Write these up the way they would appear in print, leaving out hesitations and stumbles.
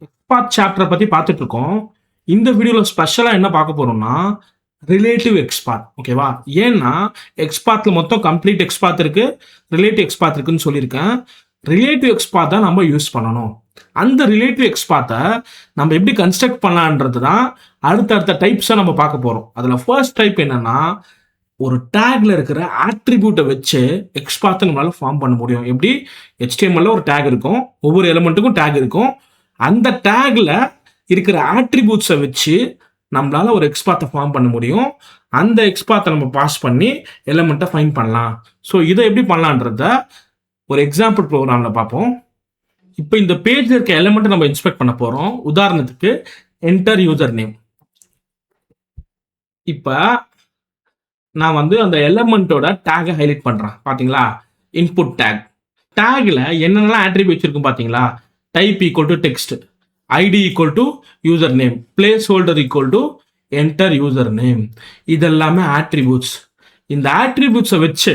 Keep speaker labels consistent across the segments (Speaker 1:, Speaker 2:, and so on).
Speaker 1: எக்ஸ்பாத் சாப்டரை பற்றி பார்த்துட்டு இருக்கோம். இந்த வீடியோவில் ஸ்பெஷலாக என்ன பார்க்க போகிறோம்னா ரிலேட்டிவ் எக்ஸ்பாத். ஓகேவா? ஏன்னா எக்ஸ்பாத்தில் மொத்தம் கம்ப்ளீட் எக்ஸ்பாத் இருக்கு, ரிலேட்டிவ் எக்ஸ்பாத் இருக்குன்னு சொல்லியிருக்கேன். ரிலேட்டிவ் எக்ஸ்பாத் தான் நம்ம யூஸ் பண்ணணும். அந்த ரிலேட்டிவ் எக்ஸ்பாத்தை நம்ம எப்படி கன்ஸ்ட்ரக்ட் பண்ணலான்றது தான் அடுத்தடுத்த டைப்ஸை நம்ம பார்க்க போகிறோம். அதில் ஃபர்ஸ்ட் டைப் என்னன்னா, ஒரு டேக்ல இருக்கிற ஆட்ரிபியூட்டை வச்சு எக்ஸ்பாத்தை நம்மளால ஃபார்ம் பண்ண முடியும். எப்படி? HTML ஒரு டேக் இருக்கும், ஒவ்வொரு எலிமெண்ட்டுக்கும் டேக் இருக்கும். அந்த டேக்ல இருக்கிற ஆட்ரிபியூட்ஸை வச்சு நம்மளால ஒரு எக்ஸ்பாத்தை ஃபார்ம் பண்ண முடியும். அந்த எக்ஸ்பாத்தை நம்ம பாஸ் பண்ணி எலிமெண்ட்டை ஃபைன் பண்ணலாம். ஸோ இதை எப்படி பண்ணலான்றத ஒரு எக்ஸாம்பிள் ப்ரோக்ராம்ல பார்ப்போம். இப்போ இந்த பேஜ்ல இருக்க எலிமெண்ட்டை நம்ம இன்ஸ்பெக்ட் பண்ண போறோம். உதாரணத்துக்கு என்டர் யூசர் நேம். இப்போ நான் அந்த எலிமெண்ட்டோட டேகை ஹைலைட் பண்றேன். பாத்தீங்களா? Input take. டேக்ல என்னென்னலாம் ஆட்ரிபியூட்ஸ் இருக்கும் பாத்தீங்களா? Type equal to text, ID equal to user name, placeholder equal to enter user name. இதெல்லாமே ஆட்ரிபியூட்ஸ். இந்த ஆட்ரிபியூட்ஸை வச்சு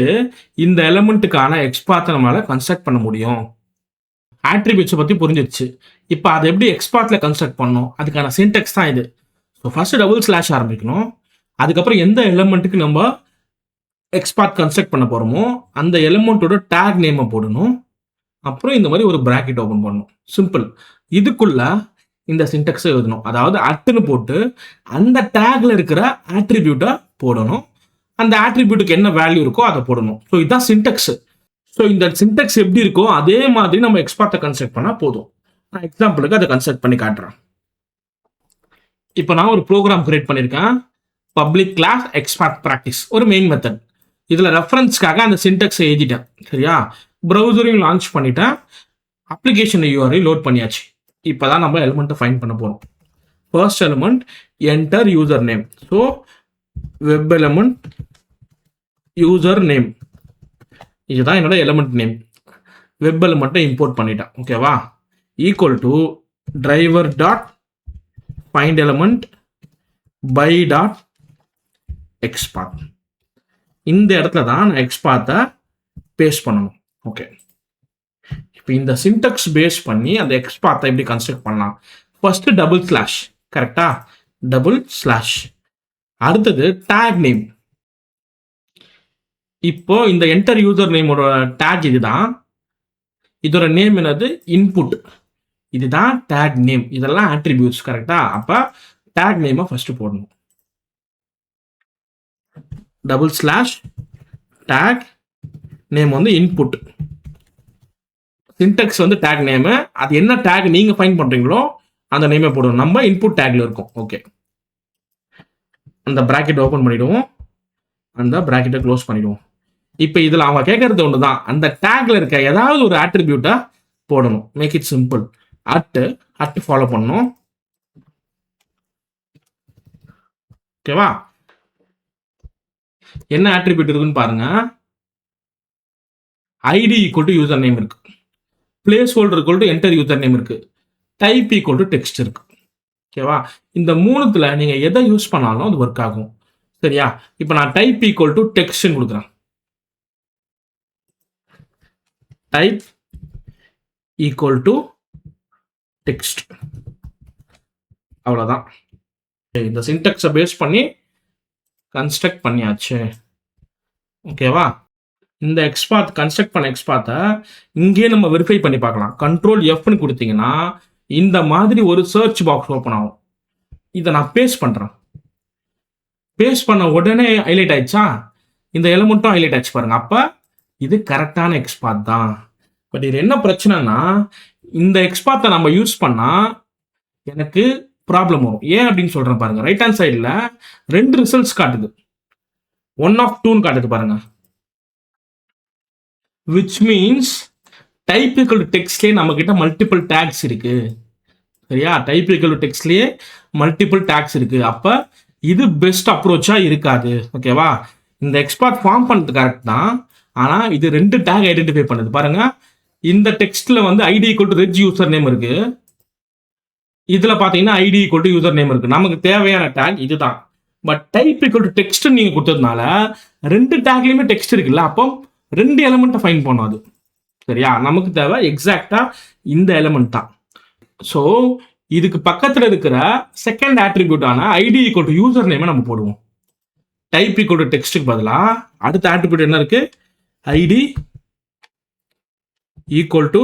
Speaker 1: இந்த எலிமெண்ட்டுக்கான எக்ஸ்பாத்தை நம்மளால கன்ஸ்ட்ரக்ட் பண்ண முடியும். ஆட்ரிபியூட்ஸை பத்தி புரிஞ்சிருச்சு. இப்போ அதை எப்படி எக்ஸ்பாத்ல கன்ஸ்ட்ரக்ட் பண்ணணும், அதுக்கான சின்டெக்ஸ் தான் இது. ஸோ ஃபர்ஸ்ட் டபுள் ஸ்லாஷ் ஆரம்பிக்கணும். அதுக்கப்புறம் எந்த எலிமெண்ட்டுக்கு நம்ம எக்ஸ்பாத் கன்ஸ்ட்ரக்ட் பண்ண போறோமோ அந்த எலிமெண்ட்டோட டேக் நேமை போடணும். அப்புறம் இந்த மாதிரி ஒரு பிராக்கெட் ஓபன் பண்ணணும். சிம்பிள். இதுக்குள்ள இந்த சின்டெக்ஸை எழுதணும். அதாவது அட்னு போட்டு அந்த டேக்ல இருக்கிற ஆட்ரிபியூட்டை போடணும். அந்த ஆட்ரிபியூட்டுக்கு என்ன வேல்யூ இருக்கோ அதை போடணும். ஸோ இதுதான் சின்டெக்ஸ். ஸோ இந்த சின்டெக்ஸ் எப்படி இருக்கோ அதே மாதிரி நம்ம எக்ஸ்பாத்தை கன்ஸ்ட்ரக்ட் பண்ணா போதும். நான் எக்ஸாம்பிளுக்கு அதை கன்ஸ்ட்ரக்ட் பண்ணி காட்டுறேன். இப்போ நான் ஒரு ப்ரோக்ராம் கிரியேட் பண்ணியிருக்கேன். பப்ளிக் கிளாஸ் எக்ஸ்பாத் ப்ராக்டிஸ், ஒரு மெயின் மெத்தட். இதில் ரெஃபரன்ஸ்க்காக அந்த சின்டெக்ஸை எழுதிட்டேன். சரியா? ப்ரௌசரையும் லான்ச் பண்ணிட்டேன், அப்ளிகேஷன் URI லோட் பண்ணியாச்சு. இப்போ தான் நம்ம எலிமெண்ட்டை ஃபைன் பண்ண போகிறோம். First element enter user name. So web element user name, இதுதான் என்னோட எலிமெண்ட் நேம். வெப் எலிமெண்ட்டை இம்போர்ட் பண்ணிட்டேன். ஓகேவா? Equal to driver dot find element by dot XPath. இந்த இடத்துல தான் நான் எக்ஸ்பாத்தை பேஸ்ட் பண்ணணும். ஓகே, இப்போ இந்த சின்டெக்ஸ் பேஸ் பண்ணி அந்த எக்ஸ்பாத்தை எப்படி கன்ஸ்ட்ரக்ட் பண்ணலாம்? First double slash. கரெக்டா? Double slash. அடுத்தது டேக் நேம். இப்போ இந்த என்டர் யூசர் நேமோட டேக் இதுதான். இதோட நேம் என்னது? இன்புட். இதுதான் டேக் நேம். இதெல்லாம் ஆட்ரிபியூட்ஸ். கரெக்டா? அப்ப டேக் நேமை ஃபர்ஸ்ட் போடணும். Double slash take name input. Sintex take name. அது என்ன டேக் நீங்க ஃபைண்ட் பண்றீங்களோ அந்த நேமை போடணும். நம்ம இன்புட் டேக்ல இருக்கும். ஓகே, அந்த பிராக்கெட் ஓபன் பண்ணிடுவோம், அந்த பிராக்கெட்டை க்ளோஸ் பண்ணிடுவோம். இப்போ இதுல அவங்க கேட்கறது ஒண்ணுதான், அந்த டேக்ல இருக்க ஏதாவது ஒரு ஆட்ரிபியூட்டா போடணும். Make it simple. At follow பண்ணணும். ஓகேவா? என்ன ஆட்ரிபியூட் இருக்குன்னு பாருங்க. ID equal to user name இருக்கு, placeholder equal to enter user name இருக்கு, டைப் ஈக்குவல் டு டெக்ஸ்ட் இருக்கு. ஓகேவா? இந்த மூணுத்துல நீங்க எதை யூஸ் பண்ணாலும் அது ஒர்க் ஆகும். சரியா? இப்போ நான் டைப் ஈக்குவல் டு டெக்ஸ்ட் கொடுக்குறேன். Type equal to text. அவ்வளவுதான். இந்த சின்டெக்ஸை பேஸ் பண்ணி கன்ஸ்ட்ரக்ட் பண்ணியாச்சு. ஓகேவா? இந்த எக்ஸ்பாத் கன்ஸ்ட்ரக்ட் பண்ண எக்ஸ்பாத்தை இங்கே நம்ம வெரிஃபை பண்ணி பார்க்கலாம். கண்ட்ரோல் Fன்னு கொடுத்தீங்கன்னா இந்த மாதிரி ஒரு சர்ச் பாக்ஸ் ஓப்பன் ஆகும். இதை நான் பேஸ்ட் பண்றேன். பேஸ்ட் பண்ண உடனே ஹைலைட் ஆயிடுச்சா? இந்த எலிமெண்ட்டும் ஹைலைட் ஆயிடுச்சு பாருங்க. அப்ப இது கரெக்டான எக்ஸ்பாத் தான். பட் இது என்ன பிரச்சனைனா, இந்த எக்ஸ்பாத்தை நம்ம யூஸ் பண்ணா எனக்கு ப்ராப்ளம் வரும். ஏன் அப்படின்னு சொல்றேன் பாருங்க. ரைட் ஹேண்ட் சைடில் 2 ரிசல்ட்ஸ் காட்டுது. 1 of 2 காட்டுது பாருங்க. Which means type equal to டெக்ஸ்ட்லேயே நம்ம கிட்ட மல்டிபிள் டேக்ஸ் இருக்கு. சரியா? டைப் ஈக்குவல் டு டெக்ஸ்ட்லேயே மல்டிபிள் டேக்ஸ் இருக்கு. அப்ப இது பெஸ்ட் அப்ரோச்சா இருக்காது. ஓகேவா? இந்த எக்ஸ்பாத் ஃபார்ம் பண்ணது கரெக்ட் தான், ஆனா இது 2 டேக் ஐடென்டிஃபை பண்ணுது பாருங்க. இந்த டெக்ஸ்ட்ல ID equal to reg user name இருக்கு, இதுல பாத்தீங்கன்னா ID equal to user name இருக்கு. நமக்கு தேவையான டேக் இதுதான். But type equal to text நீங்க கொடுத்ததுனால 2 டேக்லயுமே டெக்ஸ்ட் இருக்குல்ல, அப்போ 2 எலிமெண்ட்டை ஃபைண்ட் பண்ணும் அது. சரியா? நமக்கு தேவை எக்ஸாக்டா இந்த எலிமெண்ட் தான். ஸோ இதுக்கு பக்கத்துல இருக்கிற செகண்ட் ஆட்ரிபியூட்டான ஐடி ஈக்குவல் டு யூசர் நேமை நம்ம போடுவோம். டைப் ஈக்குவல் டு டெக்ஸ்ட்டுக்கு பதிலாக அடுத்த ஆட்ரிபியூட் என்ன இருக்கு? ID equal to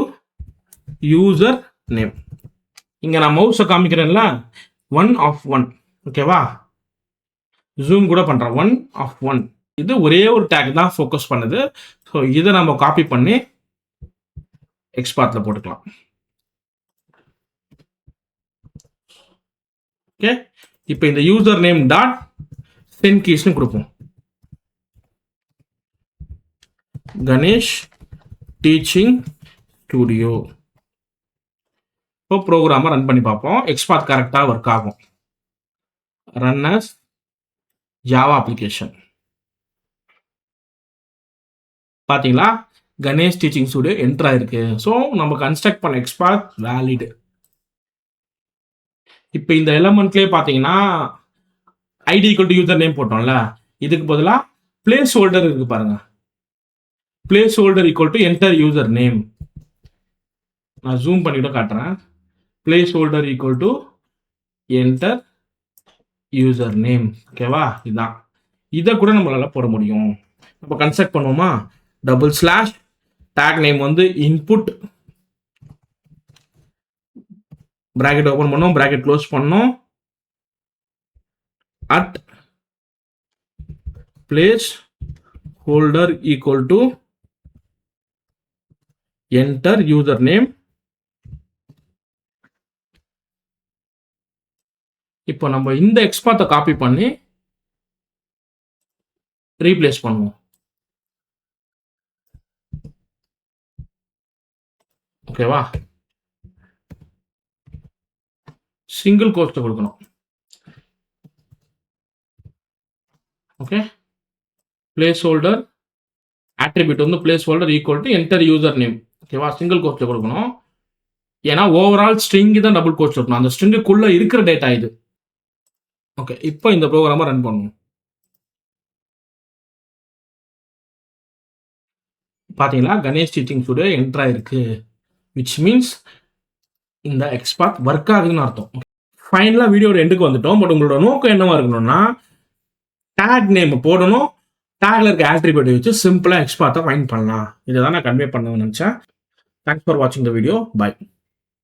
Speaker 1: user name. இங்க நான் மவுஸை காமிக்கிறேன்ல, 1 of 1. ஓகேவா? ஜூம் கூட பண்றேன். 1 of 1. இது ஒரே ஒரு டேக் தான் ஃபோக்கஸ் பண்ணுது. ஸோ இதை நம்ம காப்பி பண்ணி எக்ஸ்பாத்ல போட்டுக்கலாம். ஓகே, இப்போ இந்த யூசர் நேம் டாட் சென்ட் கீஸ்னு கொடுப்போம். Ganesh teaching studio. இப்போ ப்ரோக்ராமை ரன் பண்ணி பார்ப்போம். எக்ஸ்பாத் கரெக்டாக ஒர்க் ஆகும். Run as Java application. பார்த்தீங்களா, கணேஷ் டீச்சிங் ஸ்டுடியோ என்டர் ஆயிருக்கு. ஸோ நம்ம கன்ஸ்ட்ரக்ட் பண்ண எக்ஸ்பாத் வேலிடு. இப்போ இந்த எலமெண்ட்லேயே பார்த்தீங்கன்னா ID equal to user name போட்டோம்ல, இதுக்கு பதிலாக பிளேஸ் ஹோல்டர் இருக்கு பாருங்க. Placeholder equal to enter user name. நான் ஜூம் பண்ணிட்டு காட்டுறேன். Placeholder equal to enter user name. ஓகேவா? இதுதான். இதை கூட நம்மளால போட முடியும். நம்ம கன்ஸ்ட்ரக்ட் பண்ணுவோமா? டபுள் ஸ்லாஷ் டேக் நேம் வந்து இன்புட், பிராக்கெட் ஓபன் பண்ணோம், பிராக்கெட் க்ளோஸ் பண்ணோம், at place holder equal to enter user name. இப்போ நம்ம இந்த எக்ஸ்பாத்தை காப்பி பண்ணி ரீப்ளேஸ் பண்ணுவோம். ஓகேவா? சிங்கிள் கோட்ஸ் கொடுக்கணும். ஓகே, பிளேஸ் ஹோல்டர் ஆட்ரிபியூட் வந்து place holder equal to enter user name. ஓகேவா? சிங்கிள் கோட்ஸ் கொடுக்கணும். ஏன்னா ஓவரால் ஸ்ட்ரிங் தான் டபுள் கோட்ஸ் இருக்கணும். அந்த ஸ்ட்ரிங்குக்குள்ள இருக்கிற டேட்டா இது. ஓகே, இப்போ இந்த ப்ரோக்ராமை ரன் பண்ணுவோம். பார்த்தீங்களா, கணேஷ் டீச்சிங் ஸ்டுடியோ என்டர் ஆயிருக்கு. விச் மீன்ஸ் இந்த எக்ஸ்பாத் ஒர்க் ஆகுதுன்னு அர்த்தம். ஃபைனலாக வீடியோட எண்டுக்கு வந்துட்டோம். பட் உங்களோட நோக்கம் என்னவா இருக்கணும்னா, டேக் நேம் போடணும், டேக்ல இருக்க ஆட்ரிபியூட் வச்சு சிம்பிளாக எக்ஸ்பாத்தை ஃபைண்ட் பண்ணலாம். இதை தான் நான் கன்வே பண்ணணும்னு நினச்சேன். தேங்க்ஸ் ஃபார் வாட்சிங் த வீடியோ. பை.